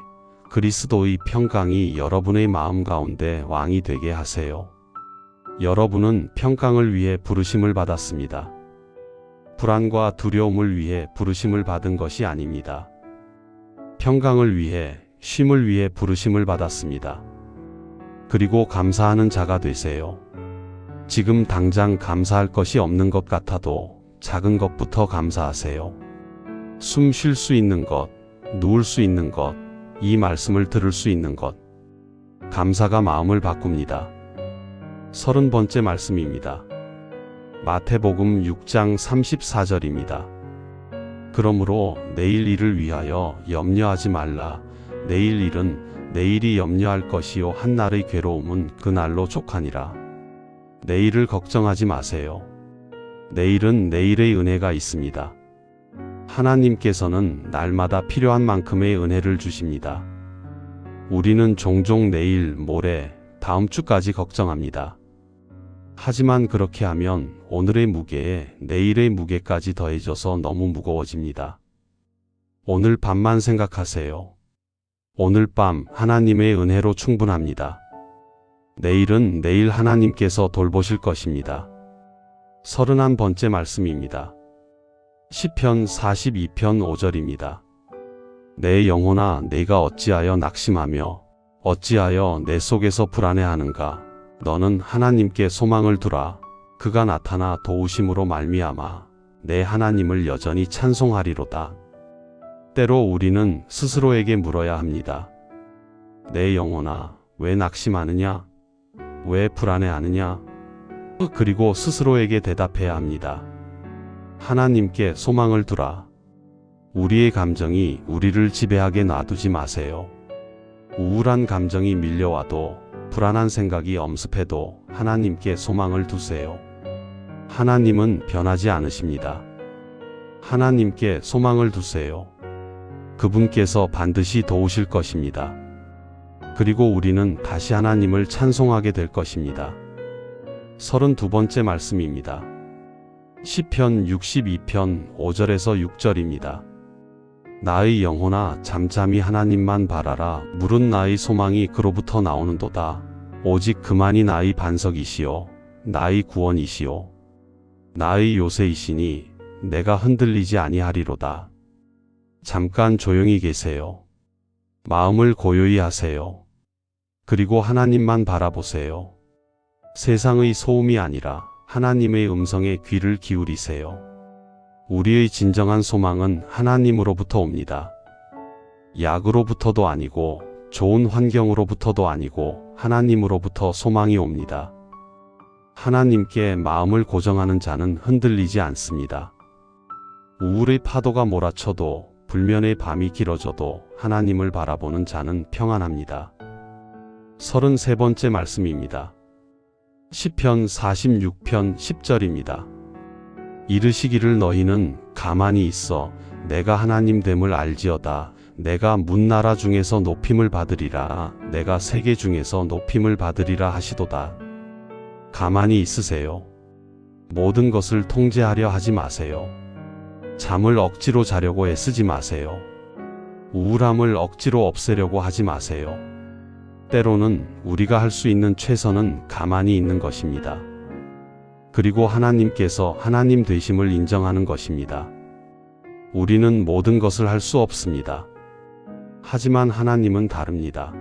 Speaker 1: 그리스도의 평강이 여러분의 마음 가운데 왕이 되게 하세요. 여러분은 평강을 위해 부르심을 받았습니다. 불안과 두려움을 위해 부르심을 받은 것이 아닙니다. 평강을 위해, 쉼을 위해 부르심을 받았습니다. 그리고 감사하는 자가 되세요. 지금 당장 감사할 것이 없는 것 같아도 작은 것부터 감사하세요. 숨 쉴 수 있는 것, 누울 수 있는 것, 이 말씀을 들을 수 있는 것. 감사가 마음을 바꿉니다. 30번째 말씀입니다. 마태복음 6장 34절입니다. 그러므로 내일 일을 위하여 염려하지 말라. 내일 일은 내일이 염려할 것이요 한날의 괴로움은 그날로 족하니라. 내일을 걱정하지 마세요. 내일은 내일의 은혜가 있습니다. 하나님께서는 날마다 필요한 만큼의 은혜를 주십니다. 우리는 종종 내일, 모레, 다음 주까지 걱정합니다. 하지만 그렇게 하면 오늘의 무게에 내일의 무게까지 더해져서 너무 무거워집니다. 오늘 밤만 생각하세요. 오늘 밤 하나님의 은혜로 충분합니다. 내일은 내일 하나님께서 돌보실 것입니다. 31번째 말씀입니다. 시편 42편 5절입니다. 내 영혼아 내가 어찌하여 낙심하며 어찌하여 내 속에서 불안해하는가. 너는 하나님께 소망을 두라. 그가 나타나 도우심으로 말미암아 내 하나님을 여전히 찬송하리로다. 때로 우리는 스스로에게 물어야 합니다. 내 영혼아 왜 낙심하느냐? 왜 불안해하느냐? 그리고 스스로에게 대답해야 합니다. 하나님께 소망을 두라. 우리의 감정이 우리를 지배하게 놔두지 마세요. 우울한 감정이 밀려와도 불안한 생각이 엄습해도 하나님께 소망을 두세요. 하나님은 변하지 않으십니다. 하나님께 소망을 두세요. 그분께서 반드시 도우실 것입니다. 그리고 우리는 다시 하나님을 찬송하게 될 것입니다. 32번째 말씀입니다. 시편 62편 5절에서 6절입니다. 나의 영혼아 잠잠히 하나님만 바라라. 물은 나의 소망이 그로부터 나오는도다. 오직 그만이 나의 반석이시요 나의 구원이시요 나의 요새이시니 내가 흔들리지 아니하리로다. 잠깐 조용히 계세요. 마음을 고요히 하세요. 그리고 하나님만 바라보세요. 세상의 소음이 아니라 하나님의 음성에 귀를 기울이세요. 우리의 진정한 소망은 하나님으로부터 옵니다. 약으로부터도 아니고 좋은 환경으로부터도 아니고 하나님으로부터 소망이 옵니다. 하나님께 마음을 고정하는 자는 흔들리지 않습니다. 우울의 파도가 몰아쳐도 불면의 밤이 길어져도 하나님을 바라보는 자는 평안합니다. 33번째 말씀입니다. 시편 46편 10절입니다. 이르시기를 너희는 가만히 있어 내가 하나님 됨을 알지어다. 내가 문나라 중에서 높임을 받으리라. 내가 세계 중에서 높임을 받으리라 하시도다. 가만히 있으세요. 모든 것을 통제하려 하지 마세요. 잠을 억지로 자려고 애쓰지 마세요. 우울함을 억지로 없애려고 하지 마세요. 때로는 우리가 할 수 있는 최선은 가만히 있는 것입니다. 그리고 하나님께서 하나님 되심을 인정하는 것입니다. 우리는 모든 것을 할 수 없습니다. 하지만 하나님은 다릅니다.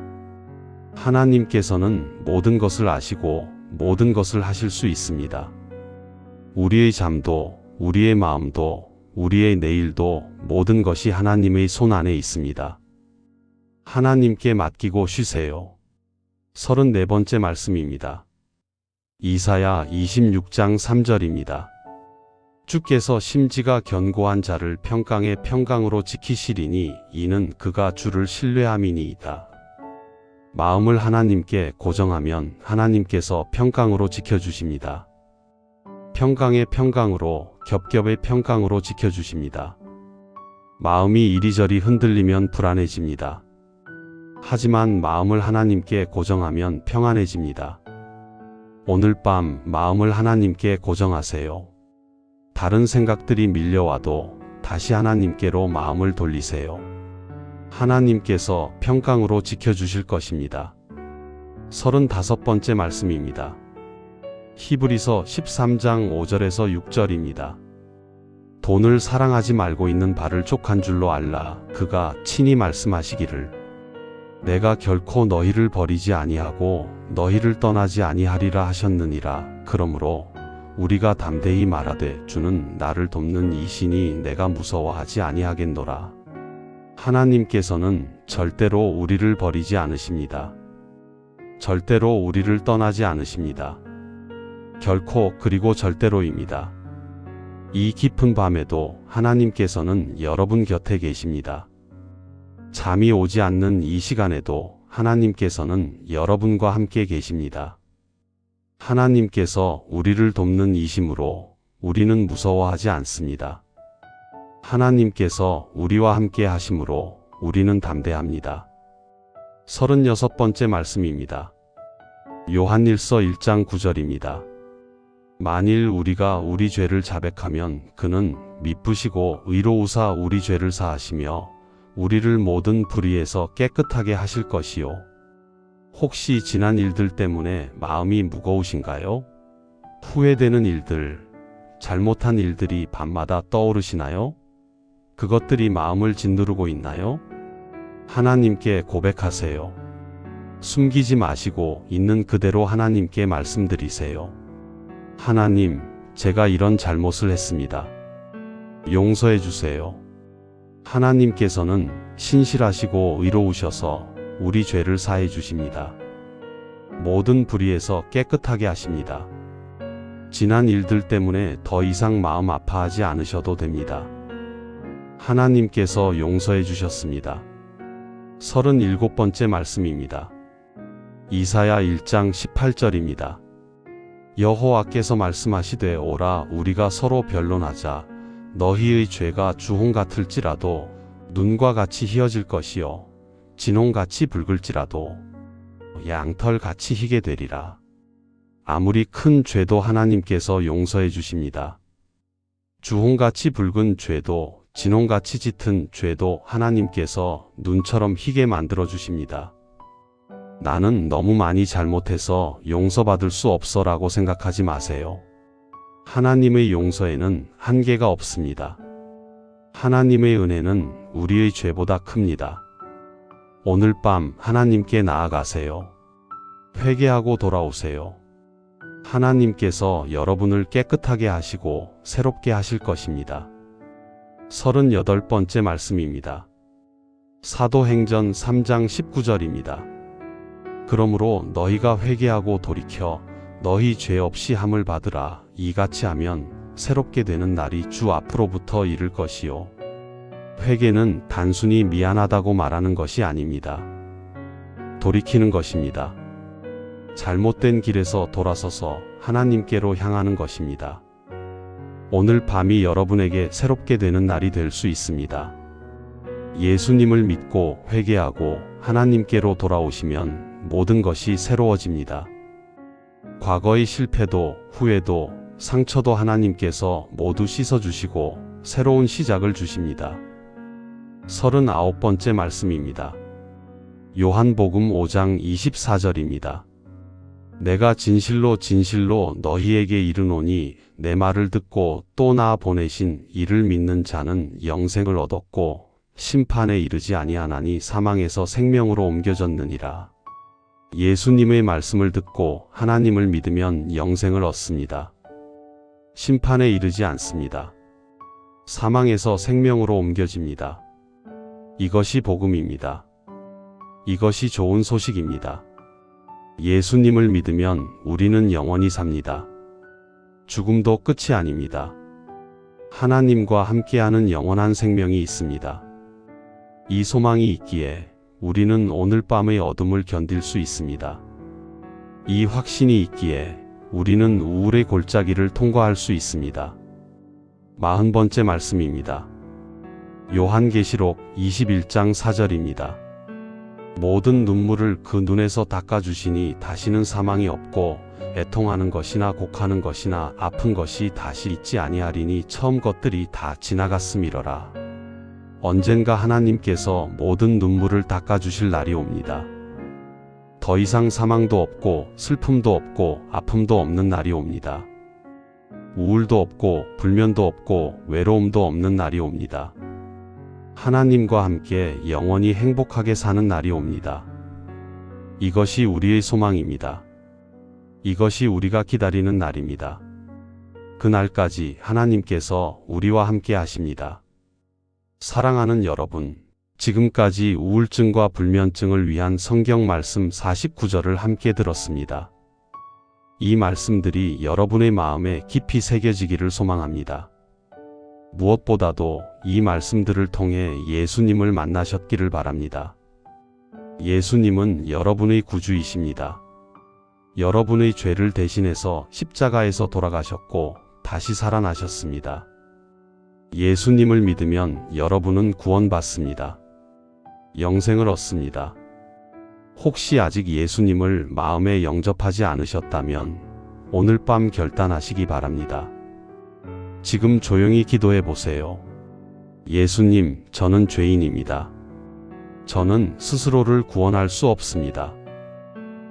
Speaker 1: 하나님께서는 모든 것을 아시고 모든 것을 하실 수 있습니다. 우리의 잠도, 우리의 마음도, 우리의 내일도 모든 것이 하나님의 손 안에 있습니다. 하나님께 맡기고 쉬세요. 34번째 말씀입니다. 이사야 26장 3절입니다. 주께서 심지가 견고한 자를 평강의 평강으로 지키시리니 이는 그가 주를 신뢰함이니이다. 마음을 하나님께 고정하면 하나님께서 평강으로 지켜주십니다. 평강의 평강으로, 겹겹의 평강으로 지켜주십니다. 마음이 이리저리 흔들리면 불안해집니다. 하지만 마음을 하나님께 고정하면 평안해집니다. 오늘 밤 마음을 하나님께 고정하세요. 다른 생각들이 밀려와도 다시 하나님께로 마음을 돌리세요. 하나님께서 평강으로 지켜주실 것입니다. 35번째 말씀입니다. 히브리서 13장 5절에서 6절입니다. 돈을 사랑하지 말고 있는 바를 족한 줄로 알라. 그가 친히 말씀하시기를 내가 결코 너희를 버리지 아니하고 너희를 떠나지 아니하리라 하셨느니라. 그러므로 우리가 담대히 말하되 주는 나를 돕는 이시니 내가 무서워하지 아니하겠노라. 하나님께서는 절대로 우리를 버리지 않으십니다. 절대로 우리를 떠나지 않으십니다. 결코 그리고 절대로입니다. 이 깊은 밤에도 하나님께서는 여러분 곁에 계십니다. 잠이 오지 않는 이 시간에도 하나님께서는 여러분과 함께 계십니다. 하나님께서 우리를 돕는 이심으로 우리는 무서워하지 않습니다. 하나님께서 우리와 함께 하심으로 우리는 담대합니다. 36번째 말씀입니다. 요한일서 1장 9절입니다. 만일 우리가 우리 죄를 자백하면 그는 미쁘시고 의로우사 우리 죄를 사하시며 우리를 모든 불의에서 깨끗하게 하실 것이요. 혹시 지난 일들 때문에 마음이 무거우신가요? 후회되는 일들, 잘못한 일들이 밤마다 떠오르시나요? 그것들이 마음을 짓누르고 있나요? 하나님께 고백하세요. 숨기지 마시고 있는 그대로 하나님께 말씀드리세요. 하나님, 제가 이런 잘못을 했습니다. 용서해 주세요. 하나님께서는 신실하시고 의로우셔서 우리 죄를 사해 주십니다. 모든 불의에서 깨끗하게 하십니다. 지난 일들 때문에 더 이상 마음 아파하지 않으셔도 됩니다. 하나님께서 용서해 주셨습니다. 37번째 말씀입니다. 이사야 1장 18절입니다. 여호와께서 말씀하시되 오라 우리가 서로 변론하자. 너희의 죄가 주홍 같을지라도 눈과 같이 희어질 것이요 진홍같이 붉을지라도 양털같이 희게 되리라. 아무리 큰 죄도 하나님께서 용서해 주십니다. 주홍같이 붉은 죄도 진홍같이 짙은 죄도 하나님께서 눈처럼 희게 만들어 주십니다. 나는 너무 많이 잘못해서 용서받을 수 없어라고 생각하지 마세요. 하나님의 용서에는 한계가 없습니다. 하나님의 은혜는 우리의 죄보다 큽니다. 오늘 밤 하나님께 나아가세요. 회개하고 돌아오세요. 하나님께서 여러분을 깨끗하게 하시고 새롭게 하실 것입니다. 38번째 말씀입니다. 사도행전 3장 19절입니다. 그러므로 너희가 회개하고 돌이켜 너희 죄 없이 함을 받으라. 이같이 하면 새롭게 되는 날이 주 앞으로부터 이를 것이요. 회개는 단순히 미안하다고 말하는 것이 아닙니다. 돌이키는 것입니다. 잘못된 길에서 돌아서서 하나님께로 향하는 것입니다. 오늘 밤이 여러분에게 새롭게 되는 날이 될 수 있습니다. 예수님을 믿고 회개하고 하나님께로 돌아오시면 모든 것이 새로워집니다. 과거의 실패도 후회도 상처도 하나님께서 모두 씻어주시고 새로운 시작을 주십니다. 39번째 말씀입니다. 요한복음 5장 24절입니다. 내가 진실로 진실로 너희에게 이르노니 내 말을 듣고 또 나 보내신 이를 믿는 자는 영생을 얻었고 심판에 이르지 아니하나니 사망에서 생명으로 옮겨졌느니라. 예수님의 말씀을 듣고 하나님을 믿으면 영생을 얻습니다. 심판에 이르지 않습니다. 사망에서 생명으로 옮겨집니다. 이것이 복음입니다. 이것이 좋은 소식입니다. 예수님을 믿으면 우리는 영원히 삽니다. 죽음도 끝이 아닙니다. 하나님과 함께하는 영원한 생명이 있습니다. 이 소망이 있기에 우리는 오늘 밤의 어둠을 견딜 수 있습니다. 이 확신이 있기에 우리는 우울의 골짜기를 통과할 수 있습니다. 40번째 말씀입니다. 요한계시록 21장 4절입니다. 모든 눈물을 그 눈에서 닦아주시니 다시는 사망이 없고 애통하는 것이나 곡하는 것이나 아픈 것이 다시 있지 아니하리니 처음 것들이 다 지나갔음이러라. 언젠가 하나님께서 모든 눈물을 닦아주실 날이 옵니다. 더 이상 사망도 없고 슬픔도 없고 아픔도 없는 날이 옵니다. 우울도 없고 불면도 없고 외로움도 없는 날이 옵니다. 하나님과 함께 영원히 행복하게 사는 날이 옵니다. 이것이 우리의 소망입니다. 이것이 우리가 기다리는 날입니다. 그날까지 하나님께서 우리와 함께 하십니다. 사랑하는 여러분, 지금까지 우울증과 불면증을 위한 성경 말씀 49절을 함께 들었습니다. 이 말씀들이 여러분의 마음에 깊이 새겨지기를 소망합니다. 무엇보다도 이 말씀들을 통해 예수님을 만나셨기를 바랍니다. 예수님은 여러분의 구주이십니다. 여러분의 죄를 대신해서 십자가에서 돌아가셨고 다시 살아나셨습니다. 예수님을 믿으면 여러분은 구원받습니다. 영생을 얻습니다. 혹시 아직 예수님을 마음에 영접하지 않으셨다면 오늘 밤 결단하시기 바랍니다. 지금 조용히 기도해 보세요. 예수님, 저는 죄인입니다. 저는 스스로를 구원할 수 없습니다.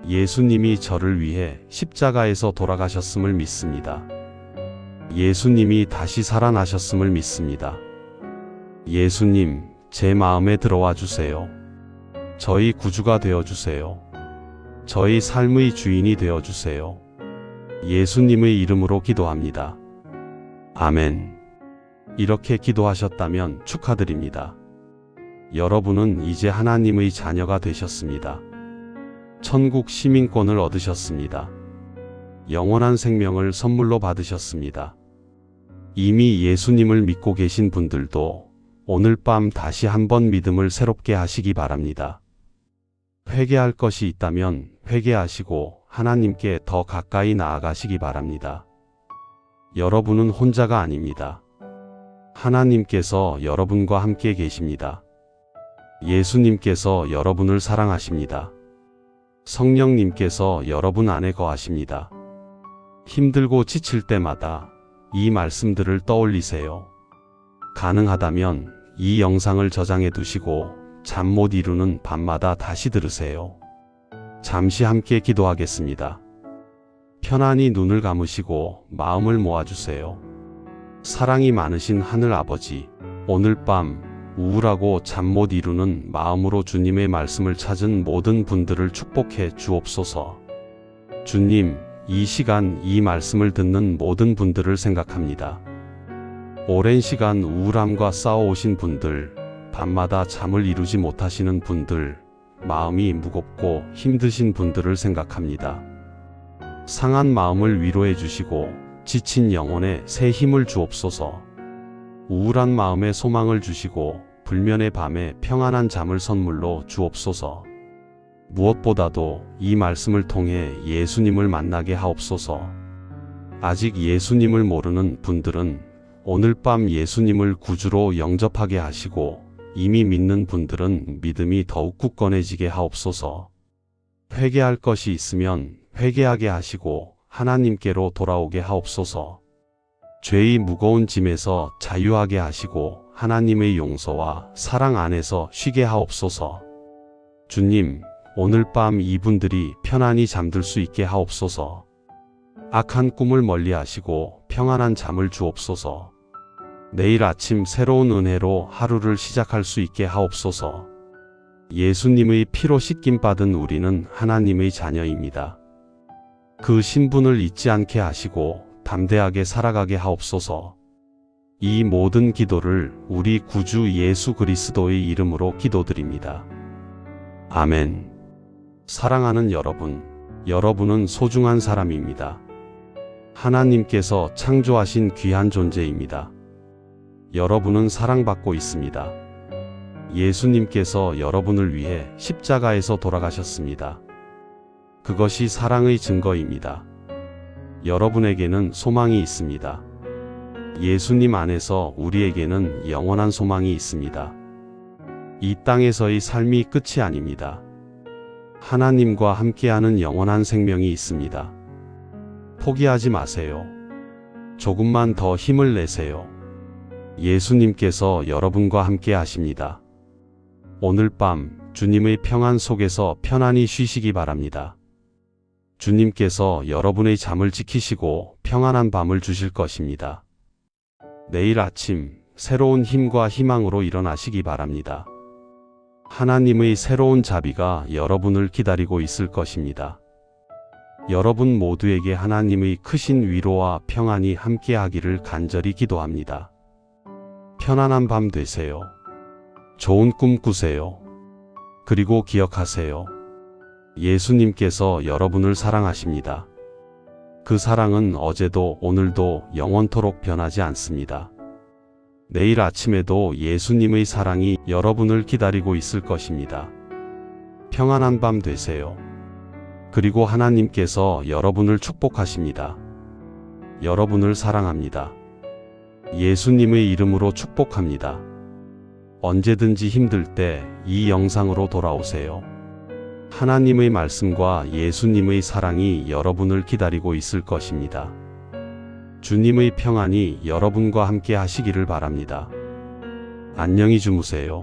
Speaker 1: 예수님이 저를 위해 십자가에서 돌아가셨음을 믿습니다. 예수님이 다시 살아나셨음을 믿습니다. 예수님, 제 마음에 들어와 주세요. 저희 구주가 되어 주세요. 저희 삶의 주인이 되어 주세요. 예수님의 이름으로 기도합니다. 아멘. 이렇게 기도하셨다면 축하드립니다. 여러분은 이제 하나님의 자녀가 되셨습니다. 천국 시민권을 얻으셨습니다. 영원한 생명을 선물로 받으셨습니다. 이미 예수님을 믿고 계신 분들도 오늘 밤 다시 한번 믿음을 새롭게 하시기 바랍니다. 회개할 것이 있다면 회개하시고 하나님께 더 가까이 나아가시기 바랍니다. 여러분은 혼자가 아닙니다. 하나님께서 여러분과 함께 계십니다. 예수님께서 여러분을 사랑하십니다. 성령님께서 여러분 안에 거하십니다. 힘들고 지칠 때마다 이 말씀들을 떠올리세요. 가능하다면 이 영상을 저장해 두시고 잠 못 이루는 밤마다 다시 들으세요. 잠시 함께 기도하겠습니다. 편안히 눈을 감으시고 마음을 모아주세요. 사랑이 많으신 하늘 아버지, 오늘 밤 우울하고 잠 못 이루는 마음으로 주님의 말씀을 찾은 모든 분들을 축복해 주옵소서. 주님, 이 시간 이 말씀을 듣는 모든 분들을 생각합니다. 오랜 시간 우울함과 싸워오신 분들, 밤마다 잠을 이루지 못하시는 분들, 마음이 무겁고 힘드신 분들을 생각합니다. 상한 마음을 위로해 주시고 지친 영혼에 새 힘을 주옵소서. 우울한 마음에 소망을 주시고 불면의 밤에 평안한 잠을 선물로 주옵소서. 무엇보다도 이 말씀을 통해 예수님을 만나게 하옵소서. 아직 예수님을 모르는 분들은 오늘 밤 예수님을 구주로 영접하게 하시고 이미 믿는 분들은 믿음이 더욱 굳건해지게 하옵소서. 회개할 것이 있으면 회개하게 하시고 하나님께로 돌아오게 하옵소서. 죄의 무거운 짐에서 자유하게 하시고 하나님의 용서와 사랑 안에서 쉬게 하옵소서. 주님, 오늘 밤 이분들이 편안히 잠들 수 있게 하옵소서. 악한 꿈을 멀리 하시고 평안한 잠을 주옵소서. 내일 아침 새로운 은혜로 하루를 시작할 수 있게 하옵소서. 예수님의 피로 씻김 받은 우리는 하나님의 자녀입니다. 그 신분을 잊지 않게 하시고 담대하게 살아가게 하옵소서. 이 모든 기도를 우리 구주 예수 그리스도의 이름으로 기도드립니다. 아멘. 사랑하는 여러분, 여러분은 소중한 사람입니다. 하나님께서 창조하신 귀한 존재입니다. 여러분은 사랑받고 있습니다. 예수님께서 여러분을 위해 십자가에서 돌아가셨습니다. 그것이 사랑의 증거입니다. 여러분에게는 소망이 있습니다. 예수님 안에서 우리에게는 영원한 소망이 있습니다. 이 땅에서의 삶이 끝이 아닙니다. 하나님과 함께하는 영원한 생명이 있습니다. 포기하지 마세요. 조금만 더 힘을 내세요. 예수님께서 여러분과 함께 하십니다. 오늘 밤 주님의 평안 속에서 편안히 쉬시기 바랍니다. 주님께서 여러분의 잠을 지키시고 평안한 밤을 주실 것입니다. 내일 아침 새로운 힘과 희망으로 일어나시기 바랍니다. 하나님의 새로운 자비가 여러분을 기다리고 있을 것입니다. 여러분 모두에게 하나님의 크신 위로와 평안이 함께하기를 간절히 기도합니다. 편안한 밤 되세요. 좋은 꿈 꾸세요. 그리고 기억하세요. 예수님께서 여러분을 사랑하십니다. 그 사랑은 어제도 오늘도 영원토록 변하지 않습니다. 내일 아침에도 예수님의 사랑이 여러분을 기다리고 있을 것입니다. 평안한 밤 되세요. 그리고 하나님께서 여러분을 축복하십니다. 여러분을 사랑합니다. 예수님의 이름으로 축복합니다. 언제든지 힘들 때 이 영상으로 돌아오세요. 하나님의 말씀과 예수님의 사랑이 여러분을 기다리고 있을 것입니다. 주님의 평안이 여러분과 함께 하시기를 바랍니다. 안녕히 주무세요.